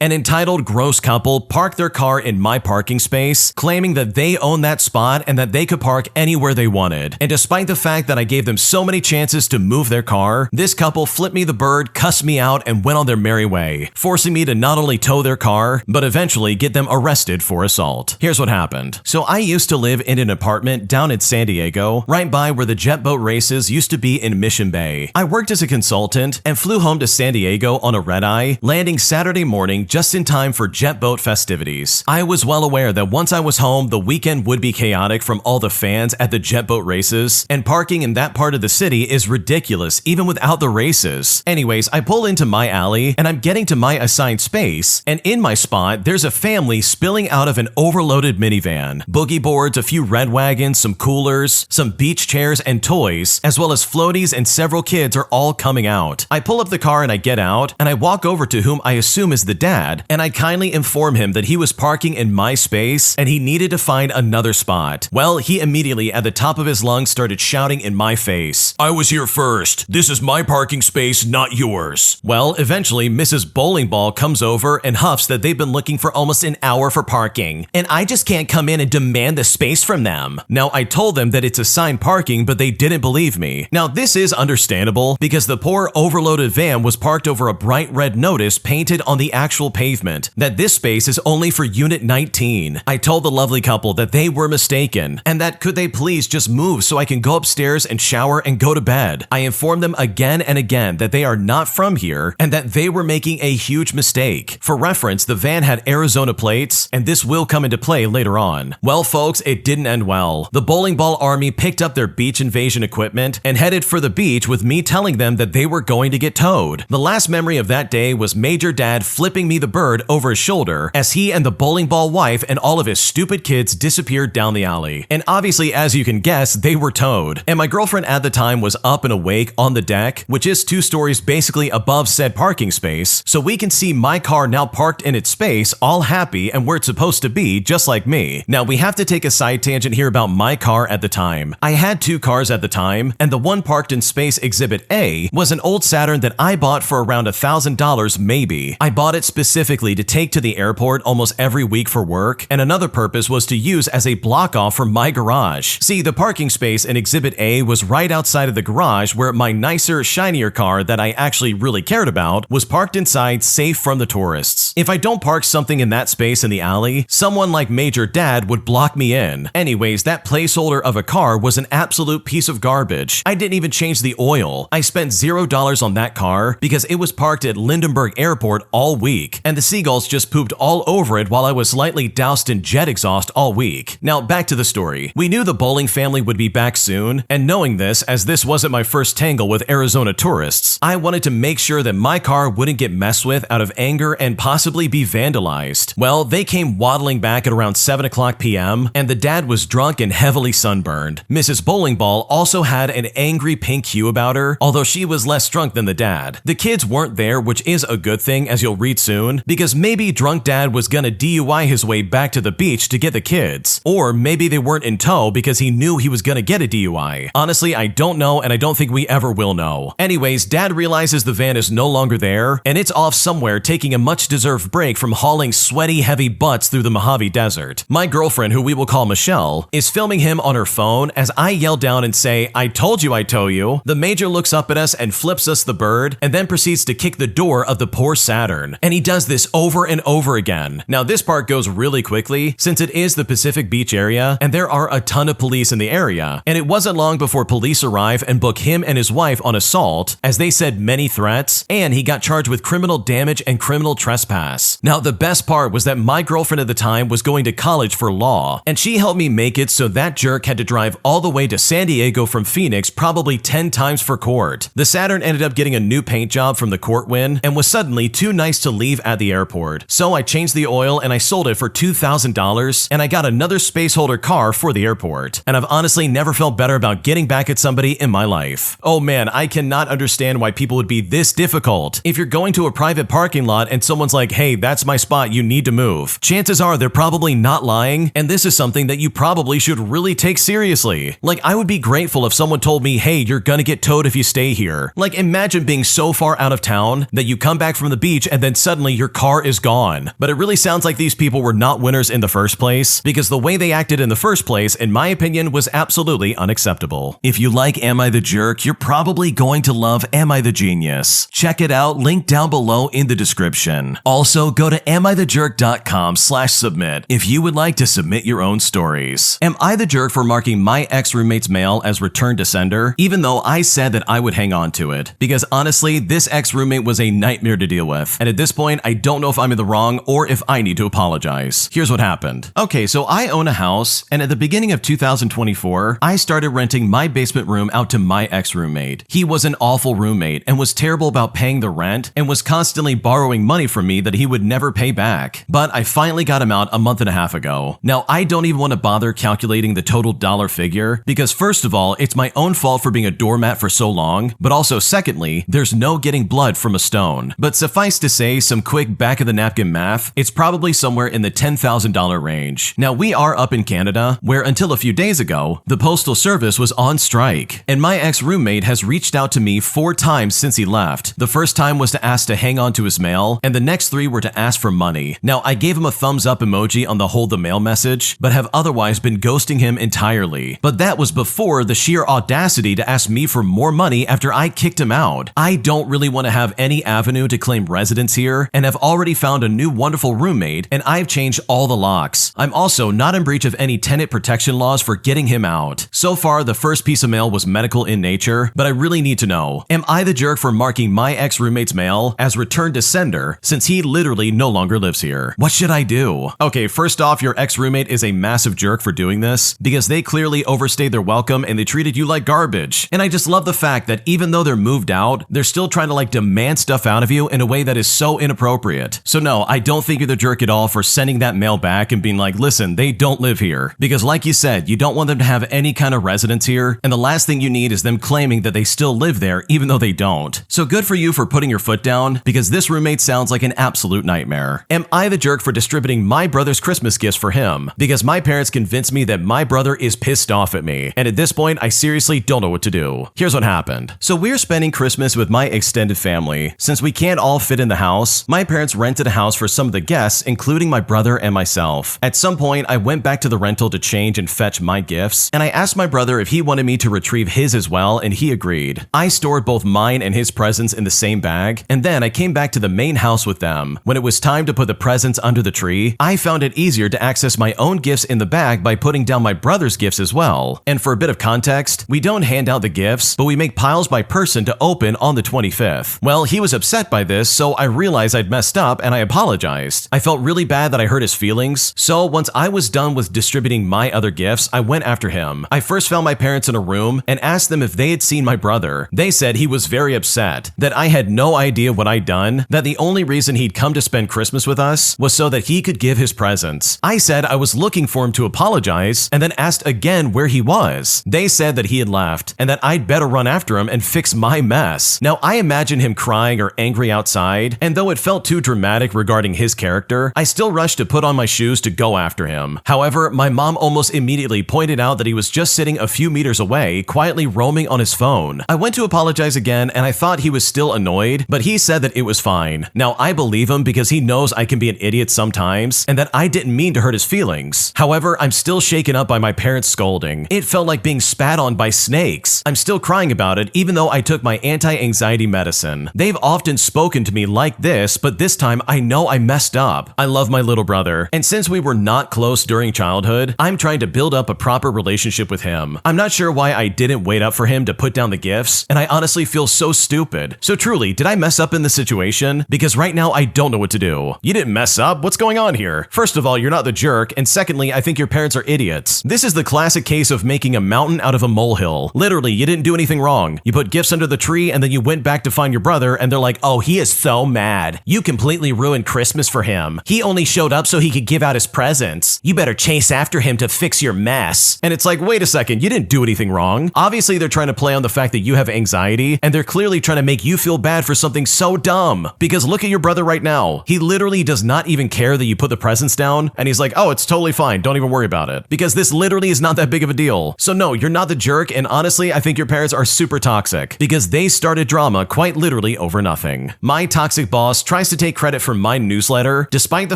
An entitled gross couple parked their car in my parking space, claiming that they own that spot and that they could park anywhere they wanted. And despite the fact that I gave them so many chances to move their car, this couple flipped me the bird, cussed me out, and went on their merry way, forcing me to not only tow their car, but eventually get them arrested for assault. Here's what happened. So I used to live in an apartment down in San Diego, right by where the jet boat races used to be in Mission Bay. I worked as a consultant and flew home to San Diego on a red-eye, landing Saturday morning just in time for jet boat festivities. I was well aware that once I was home, the weekend would be chaotic from all the fans at the jet boat races, and parking in that part of the city is ridiculous even without the races. Anyways, I pull into my alley and I'm getting to my assigned space, and in my spot, there's a family spilling out of an overloaded minivan. Boogie boards, a few red wagons, some coolers, some beach chairs and toys, as well as floaties and several kids are all coming out. I pull up the car and I get out, and I walk over to whom I assume is the dad, and I kindly inform him that he was parking in my space and he needed to find another spot. Well, he immediately at the top of his lungs started shouting in my face, "I was here first. This is my parking space, not yours." Well, eventually Mrs. Bowling Ball comes over and huffs that they've been looking for almost an hour for parking, and I just can't come in and demand the space from them. Now, I told them that it's assigned parking, but they didn't believe me. Now, this is understandable because the poor overloaded van was parked over a bright red notice painted on the actual pavement that this space is only for Unit 19. I told the lovely couple that they were mistaken and that could they please just move so I can go upstairs and shower and go to bed. I informed them again and again that they are not from here and that they were making a huge mistake. For reference, the van had Arizona plates, and this will come into play later on. Well, folks, it didn't end well. The bowling ball army picked up their beach invasion equipment and headed for the beach with me telling them that they were going to get towed. The last memory of that day was Major Dad flipping me the bird over his shoulder as he and the bowling ball wife and all of his stupid kids disappeared down the alley. And obviously, as you can guess, they were towed. And my girlfriend at the time was up and awake on the deck, which is 2 stories basically above said parking space, so we can see my car now parked in its space, all happy and where it's supposed to be, just like me. Now, we have to take a side tangent here about my car at the time. I had 2 cars at the time, and the one parked in space Exhibit A was an old Saturn that I bought for around $1,000 maybe. I bought it specifically to take to the airport almost every week for work, and another purpose was to use as a block off for my garage. See, the parking space in Exhibit A was right outside of the garage where my nicer, shinier car that I actually really cared about was parked inside, safe from the tourists. If I don't park something in that space in the alley, someone like Major Dad would block me in. Anyways, that placeholder of a car was an absolute piece of garbage. I didn't even change the oil. I spent $0 on that car because it was parked at Lindenberg Airport all week, and the seagulls just pooped all over it while I was slightly doused in jet exhaust all week. Now, back to the story. We knew the bowling family would be back soon, and knowing this, as this wasn't my first tangle with Arizona tourists, I wanted to make sure that my car wouldn't get messed with out of anger and possibly be vandalized. Well, they came waddling back at around 7 o'clock p.m., and the dad was drunk and heavily sunburned. Mrs. Bowling Ball also had an angry pink hue about her, although she was less drunk than the dad. The kids weren't there, which is a good thing, as you'll read soon, because maybe drunk dad was gonna DUI his way back to the beach to get the kids, or maybe they weren't in tow because he knew he was gonna get a DUI. Honestly, I don't know, and I don't think we ever will know. Anyways, dad realizes the van is no longer there, and it's off somewhere taking a much-deserved break from hauling sweaty, heavy butts through the Mojave Desert. My girlfriend, who we will call Michelle, is filming him on her phone as I yell down and say, "I told you I'd tow you." The major looks up at us and flips us the bird, and then proceeds to kick the door of the poor Saturn. And he does this over and over again. Now, this part goes really quickly since it is the Pacific Beach area, and there are a ton of police in the area, and it wasn't long before police arrive and book him and his wife on assault, as they said many threats, and he got charged with criminal damage and criminal trespass. Now, the best part was that my girlfriend at the time was going to college for law, and she helped me make it so that jerk had to drive all the way to San Diego from Phoenix probably 10 times for court. The Saturn ended up getting a new paint job from the court win and was suddenly too nice to leave at the airport. So I changed the oil and I sold it for $2,000, and I got another space holder car for the airport. And I've honestly never felt better about getting back at somebody in my life. Oh man, I cannot understand why people would be this difficult. If you're going to a private parking lot and someone's like, hey, that's my spot, you need to move, chances are they're probably not lying, and this is something that you probably should really take seriously. Like, I would be grateful if someone told me, hey, you're gonna get towed if you stay here. Like, imagine being so far out of town that you come back from the beach and then suddenly your car is gone. But it really sounds like these people were not winners in the first place, because the way they acted in the first place, in my opinion, was absolutely unacceptable. If you like Am I the Jerk, you're probably going to love Am I the Genius. Check it out, link down below in the description. Also, go to amithejerk.com/submit if you would like to submit your own stories. Am I the jerk for marking my ex-roommate's mail as return to sender, even though I said that I would hang on to it? Because honestly, this ex-roommate was a nightmare to deal with, and at this point, I don't know if I'm in the wrong or if I need to apologize. Here's what happened. Okay, so I own a house, and at the beginning of 2024, I started renting my basement room out to my ex-roommate. He was an awful roommate and was terrible about paying the rent and was constantly borrowing money from me that he would never pay back. But I finally got him out a month and a half ago. Now, I don't even want to bother calculating the total dollar figure because first of all, it's my own fault for being a doormat for so long, but also secondly, there's no getting blood from a stone. But suffice to say, some quick back of the napkin math, it's probably somewhere in the $10,000 range. Now, we are up in Canada, where until a few days ago, the Postal Service was on strike, and my ex-roommate has reached out to me 4 times since he left. The first time was to ask to hang on to his mail, and the next 3 were to ask for money. Now, I gave him a thumbs up emoji on the hold the mail message, but have otherwise been ghosting him entirely. But that was before the sheer audacity to ask me for more money after I kicked him out. I don't really want to have any avenue to claim residence here, and have already found a new wonderful roommate, and I've changed all the locks. I'm also not in breach of any tenant protection laws for getting him out. So far, the first piece of mail was medical in nature, but I really need to know, am I the jerk for marking my ex-roommate's mail as returned to sender since he literally no longer lives here? What should I do? Okay, first off, your ex-roommate is a massive jerk for doing this because they clearly overstayed their welcome and they treated you like garbage. And I just love the fact that even though they're moved out, they're still trying to like demand stuff out of you in a way that is so inappropriate. So no, I don't think you're the jerk at all for sending that mail back and being like, listen, they don't live here. Because like you said, you don't want them to have any kind of residence here, and the last thing you need is them claiming that they still live there even though they don't. So good for you for putting your foot down, because this roommate sounds like an absolute nightmare. Am I the jerk for distributing my brother's Christmas gifts for him? Because my parents convinced me that my brother is pissed off at me, and at this point, I seriously don't know what to do. Here's what happened. So we're spending Christmas with my extended family. Since we can't all fit in the house, my parents rented a house for some of the guests, including my brother and myself. At some point, I went back to the rental to change and fetch my gifts, and I asked my brother if he wanted me to retrieve his as well, and he agreed. I stored both mine and his presents in the same bag, and then I came back to the main house with them. When it was time to put the presents under the tree, I found it easier to access my own gifts in the bag by putting down my brother's gifts as well. And for a bit of context, we don't hand out the gifts, but we make piles by person to open on the 25th. Well, he was upset by this, so I realized I'd messed up and I apologized. I felt really bad that I hurt his feelings, so once I was done with distributing my other gifts, I went after him. I first found my parents in a room and asked them if they had seen my brother. They said he was very upset, that I had no idea what I'd done, that the only reason he'd come to spend Christmas with us was so that he could give his presents. I said I was looking for him to apologize, and then asked again where he was. They said that he had left, and that I'd better run after him and fix my mess. Now, I imagine him crying or angry outside, and though it felt too dramatic regarding his character, I still rushed to put on my shoes to go after him. However, my mom almost immediately pointed out that he was just sitting a few meters away, quietly roaming on his phone. I went to apologize again, and I thought he was still annoyed, but he said that it was fine. Now, I believe him because he knows I can be an idiot sometimes, and that I didn't mean to hurt his feelings. However, I'm still shaken up by my parents' scolding. It felt like being spat on by snakes. I'm still crying about it, even though I took my anti-anxiety medicine. They've often spoken to me like this, but this time I know I messed up. I love my little brother, and since we were not close during childhood, I'm trying to build up a proper relationship with him. I'm not sure why I didn't wait up for him to put down the gifts, and I honestly feel so stupid. So truly, did I mess up in this situation? Because right now I don't know what to do. You didn't mess up? What's going on here? First of all, you're not the jerk, and secondly, I think your parents are idiots. This is the classic case of making a mountain out of a molehill. Literally, you didn't do anything wrong. You put gifts under the tree, and then you went back to find your brother, and they're like, oh, he is so mad. You completely ruined Christmas for him. He only showed up so he could give out his presents. You better chase after him to fix your mess. And it's like, wait a second, you didn't do anything wrong. Obviously, they're trying to play on the fact that you have anxiety, and they're clearly trying to make you feel bad for something so dumb. Because look at your brother right right now. He literally does not even care that you put the presents down, and he's like, oh, it's totally fine, don't even worry about it. Because this literally is not that big of a deal. So no, you're not the jerk, and honestly, I think your parents are super toxic, because they started drama quite literally over nothing. My toxic boss tries to take credit for my newsletter, despite the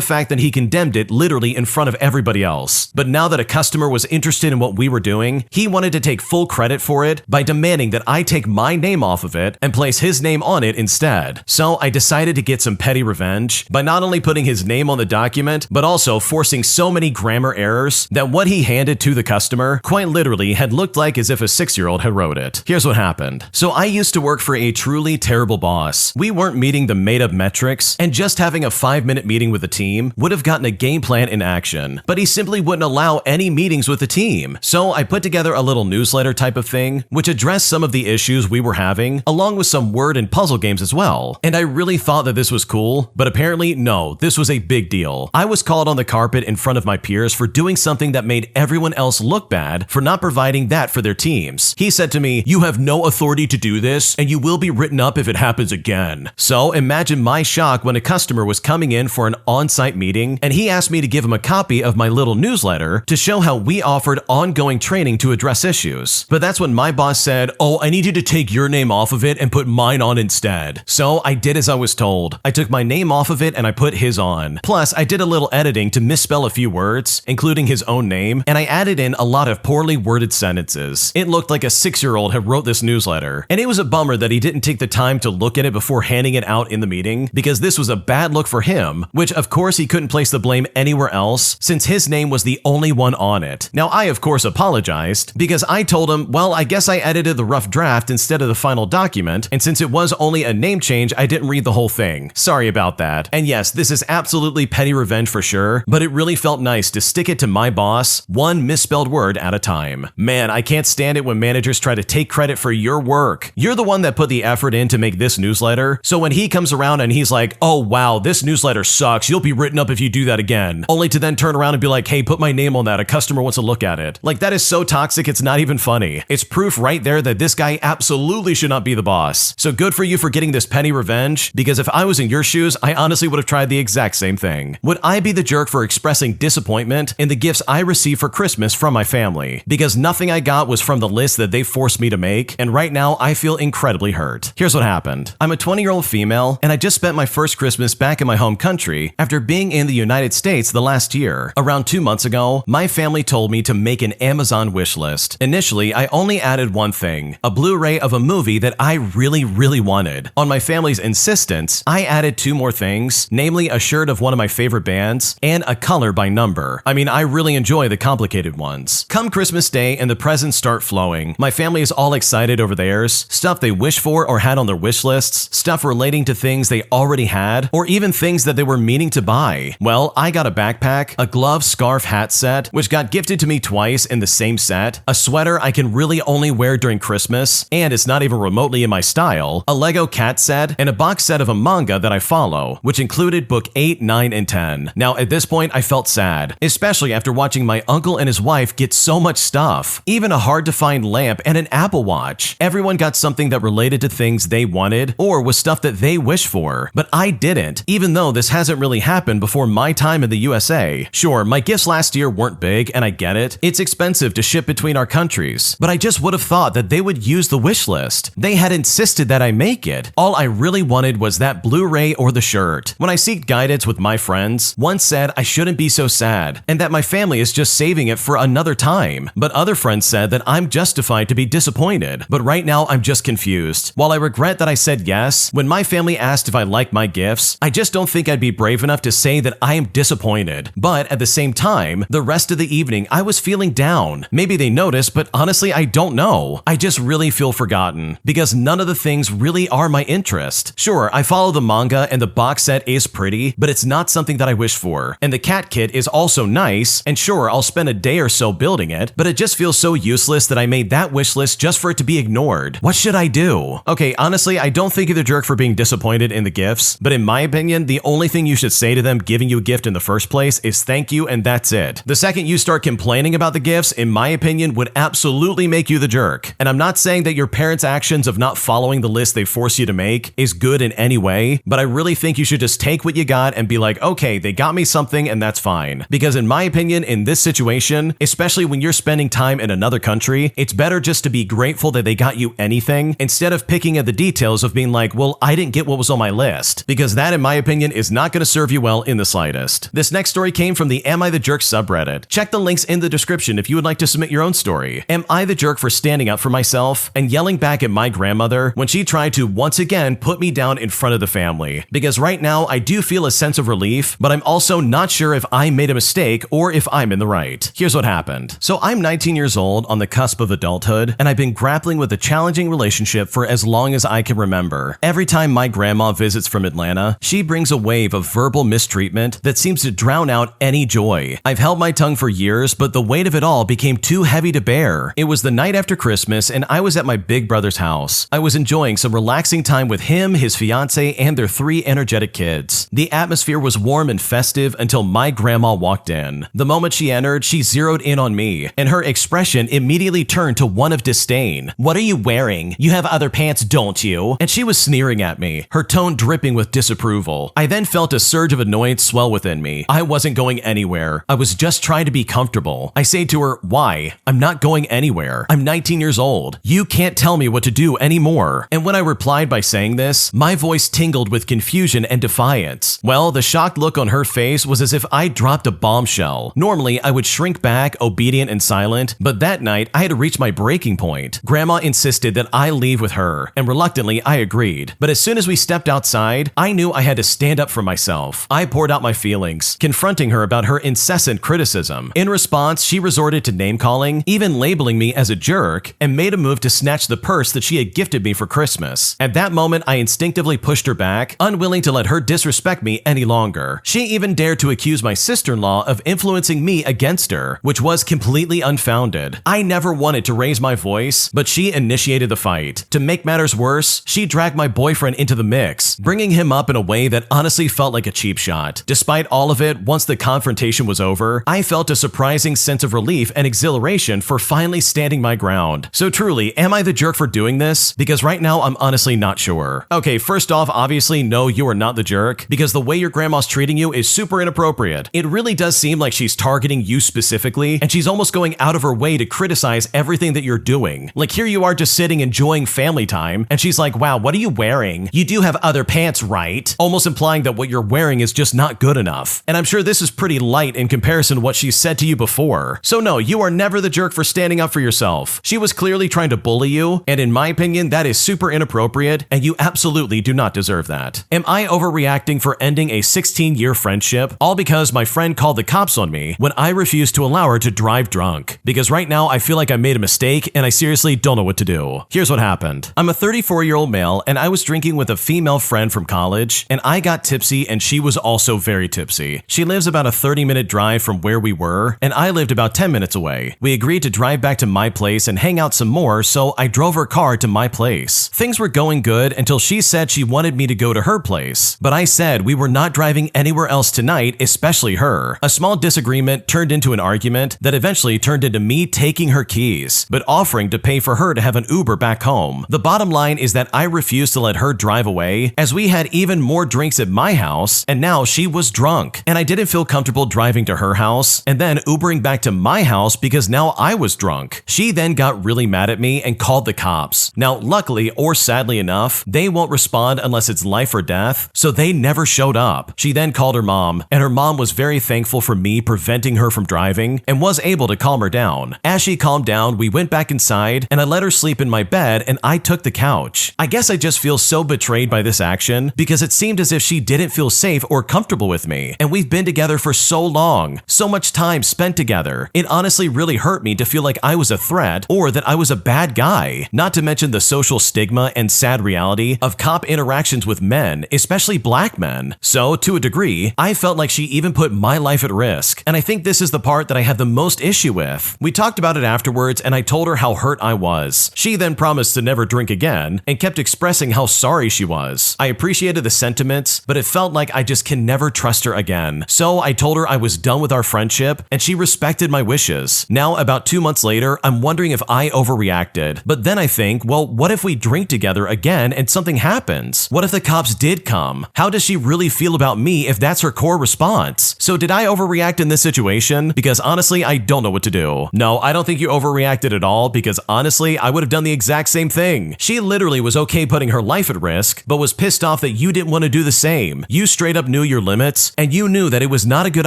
fact that he condemned it literally in front of everybody else. But now that a customer was interested in what we were doing, he wanted to take full credit for it by demanding that I take my name off of it and place his name on it instead. So I decided to get some petty revenge by not only putting his name on the document, but also forcing so many grammar errors that what he handed to the customer quite literally had looked like as if a 6-year-old had wrote it. Here's what happened. So I used to work for a truly terrible boss. We weren't meeting the made-up metrics, and just having a 5-minute meeting with the team would have gotten a game plan in action, but he simply wouldn't allow any meetings with the team. So I put together a little newsletter type of thing, which addressed some of the issues we were having, along with some word and puzzle games as well. And I really thought that this was cool, but apparently no, this was a big deal. I was called on the carpet in front of my peers for doing something that made everyone else look bad for not providing that for their teams. He said to me, "You have no authority to do this, and you will be written up if it happens again." So imagine my shock when a customer was coming in for an on-site meeting, and he asked me to give him a copy of my little newsletter to show how we offered ongoing training to address issues. But that's when my boss said, "Oh, I need you to take your name off of it and put mine on instead." So I did as I was told. I took my name off of it and I put his on. Plus, I did a little editing to misspell a few words, including his own name, and I added in a lot of poorly worded sentences. It looked like a 6-year-old had wrote this newsletter, and it was a bummer that he didn't take the time to look at it before handing it out in the meeting, because this was a bad look for him, which of course he couldn't place the blame anywhere else since his name was the only one on it. Now I of course apologized, because I told him, well, I guess I edited the rough draft instead of the final document, and since it was only a name change, I didn't read the whole thing. Sorry about that. And yes, this is absolutely petty revenge for sure, but it really felt nice to stick it to my boss, one misspelled word at a time. Man, I can't stand it when managers try to take credit for your work. You're the one that put the effort in to make this newsletter, so when he comes around and he's like, "Oh wow, this newsletter sucks, you'll be written up if you do that again," only to then turn around and be like, "Hey, put my name on that, a customer wants to look at it." Like, that is so toxic, it's not even funny. It's proof right there that this guy absolutely should not be the boss. So good for you for getting this petty revenge, because if I was in your shoes, I honestly would have tried the exact same thing. Would I be the jerk for expressing disappointment in the gifts I received for Christmas from my family? Because nothing I got was from the list that they forced me to make, and right now I feel incredibly hurt. Here's what happened. I'm a 20-year-old female, and I just spent my first Christmas back in my home country after being in the United States the last year. Around 2 months ago, my family told me to make an Amazon wish list. Initially, I only added one thing, a Blu-ray of a movie that I really wanted. On my family's insistence, I added 2 more things, namely a shirt of one of my favorite bands and a color by number. I mean, I really enjoy the complicated ones. Come Christmas Day and the presents start flowing. My family is all excited over theirs, stuff they wish for or had on their wish lists, stuff relating to things they already had, or even things that they were meaning to buy. Well, I got a backpack, a glove, scarf, hat set, which got gifted to me twice in the same set, a sweater I can really only wear during Christmas, and it's not even remotely in my style, a Lego cat set, and a box set of a manga that I follow, which included book 8, 9, and 10. Now, at this point, I felt sad, especially after watching my uncle and his wife get so much stuff, even a hard-to-find lamp and an Apple Watch. Everyone got something that related to things they wanted or was stuff that they wished for, but I didn't, even though this hasn't really happened before my time in the USA. Sure, my gifts last year weren't big, and I get it. It's expensive to ship between our countries, but I just would have thought that they would use the wish list. They had insisted that I make it. All I really wanted was that Blu-ray or the shirt. When I seeked guidance with my friends, one said I shouldn't be so sad, and that my family is just saving it for another time. But other friends said that I'm justified to be disappointed. But right now, I'm just confused. While I regret that I said yes, when my family asked if I liked my gifts, I just don't think I'd be brave enough to say that I am disappointed. But at the same time, the rest of the evening, I was feeling down. Maybe they noticed, but honestly, I don't know. I just really feel forgotten, because none of the things really are my interest. Sure, I follow the manga and the box set is pretty, but it's not something that I wish for. And the cat kit is also nice, and sure, I'll spend a day or so building it, but it just feels so useless that I made that wish list just for it to be ignored. What should I do? Okay, honestly, I don't think you're the jerk for being disappointed in the gifts, but in my opinion, the only thing you should say to them giving you a gift in the first place is thank you, and that's it. The second you start complaining about the gifts, in my opinion, would absolutely make you the jerk. And I'm not saying that your parents' actions of not following the list they force you to make is good in any way, but I really really think you should just take what you got and be like, okay, they got me something and that's fine. Because in my opinion, in this situation, especially when you're spending time in another country, it's better just to be grateful that they got you anything instead of picking at the details of being like, well, I didn't get what was on my list. Because that, in my opinion, is not going to serve you well in the slightest. This next story came from the Am I the Jerk subreddit. Check the links in the description if you would like to submit your own story. Am I the jerk for standing up for myself and yelling back at my grandmother when she tried to once again put me down in front of the family? Because right now I do feel a sense of relief, but I'm also not sure if I made a mistake or if I'm in the right. Here's what happened. So I'm 19 years old on the cusp of adulthood, and I've been grappling with a challenging relationship for as long as I can remember. Every time my grandma visits from Atlanta, she brings a wave of verbal mistreatment that seems to drown out any joy. I've held my tongue for years, but the weight of it all became too heavy to bear. It was the night after Christmas, and I was at my big brother's house. I was enjoying some relaxing time with him, his fiance, and their 3 energetic kids. The atmosphere was warm and festive until my grandma walked in. The moment she entered, she zeroed in on me, and her expression immediately turned to one of disdain. "What are you wearing? You have other pants, don't you?" And she was sneering at me, her tone dripping with disapproval. I then felt a surge of annoyance swell within me. I wasn't going anywhere. I was just trying to be comfortable. I say to her, "Why? I'm not going anywhere. I'm 19 years old. You can't tell me what to do anymore." And when I replied by saying this, my voice tingled with confusion and defiance. Well, the shocked look on her face was as if I dropped a bombshell. Normally, I would shrink back, obedient and silent, but that night I had reached my breaking point. Grandma insisted that I leave with her, and reluctantly I agreed. But as soon as we stepped outside, I knew I had to stand up for myself. I poured out my feelings, confronting her about her incessant criticism. In response, she resorted to name-calling, even labeling me as a jerk, and made a move to snatch the purse that she had gifted me for Christmas. At that moment, I instinctively pushed her back, unwilling to let her disrespect me any longer. She even dared to accuse my sister-in-law of influencing me against her, which was completely unfounded. I never wanted to raise my voice, but she initiated the fight. To make matters worse, she dragged my boyfriend into the mix, bringing him up in a way that honestly felt like a cheap shot. Despite all of it, once the confrontation was over, I felt a surprising sense of relief and exhilaration for finally standing my ground. So truly, am I the jerk for doing this? Because right now, I'm honestly not sure. Okay, first off, obviously, no, you are not the jerk, because the way your grandma's treating you is super inappropriate. It really does seem like she's targeting you specifically, and she's almost going out of her way to criticize everything that you're doing. Like, here you are just sitting enjoying family time, and she's like, "Wow, what are you wearing? You do have other pants, right?" Almost implying that what you're wearing is just not good enough. And I'm sure this is pretty light in comparison to what she said to you before. So no, you are never the jerk for standing up for yourself. She was clearly trying to bully you, and in my opinion, that is super inappropriate, and you absolutely do not deserve that. Am I overreacting for ending a 16-year friendship, all because my friend called the cops on me when I refused to allow her to drive drunk? Because right now, I feel like I made a mistake, and I seriously don't know what to do. Here's what happened. I'm a 34-year-old male, and I was drinking with a female friend from college, and I got tipsy, and she was also very tipsy. She lives about a 30-minute drive from where we were, and I lived about 10 minutes away. We agreed to drive back to my place and hang out some more, so I drove her car to my place. Things were going good until she said she wanted me to go to her place, but I said we were not driving anywhere else tonight, especially her. A small disagreement turned into an argument that eventually turned into me taking her keys, but offering to pay for her to have an Uber back home. The bottom line is that I refused to let her drive away, as we had even more drinks at my house, and now she was drunk, and I didn't feel comfortable driving to her house and then Ubering back to my house because now I was drunk. She then got really mad at me and called the cops. Now, luckily or sadly enough, they won't respond unless it's life or death, so they never showed up. She then called her mom, and her mom was very thankful for me preventing her from driving and was able to calm her down. As she calmed down, we went back inside and I let her sleep in my bed and I took the couch. I guess I just feel so betrayed by this action because it seemed as if she didn't feel safe or comfortable with me, and we've been together for so long, so much time spent together. It honestly really hurt me to feel like I was a threat or that I was a bad guy, not to mention the social stigma and sad reality of cop interactions with men, especially black men. So, to a degree, I felt like she even put my life at risk, and I think this is the part that I have the most issue with. We talked about it afterwards, and I told her how hurt I was. She then promised to never drink again and kept expressing how sorry she was. I appreciated the sentiments, but it felt like I just can never trust her again. So I told her I was done with our friendship, and she respected my wishes. Now, about 2 months later, I'm wondering if I overreacted. But then I think, well, what if we drink together again and something happens? What if the cops did did come? How does she really feel about me if that's her core response? So did I overreact in this situation? Because honestly, I don't know what to do. No, I don't think you overreacted at all, because honestly, I would have done the exact same thing. She literally was okay putting her life at risk, but was pissed off that you didn't want to do the same. You straight up knew your limits, and you knew that it was not a good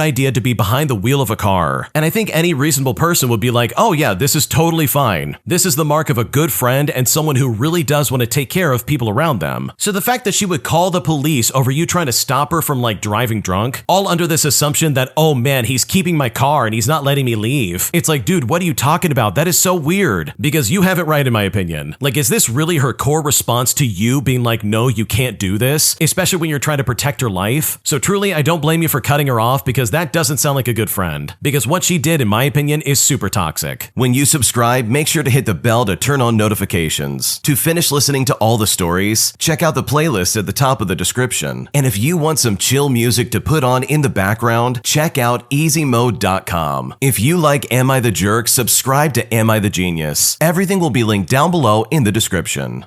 idea to be behind the wheel of a car. And I think any reasonable person would be like, oh yeah, this is totally fine. This is the mark of a good friend and someone who really does want to take care of people around them. So the fact that she would call the police over you trying to stop her from like driving drunk, all under this assumption that, oh man, he's keeping my car and he's not letting me leave. It's like, dude, what are you talking about? That is so weird. Because you have it right in my opinion. Like, is this really her core response to you being like, no, you can't do this? Especially when you're trying to protect her life. So truly, I don't blame you for cutting her off, because that doesn't sound like a good friend. Because what she did, in my opinion, is super toxic. When you subscribe, make sure to hit the bell to turn on notifications. To finish listening to all the stories, check out the playlist at the top of the description. And if you want some chill music to put on in the background, check out easymode.com. If you like Am I the Jerk, subscribe to Am I the Genius. Everything will be linked down below in the description.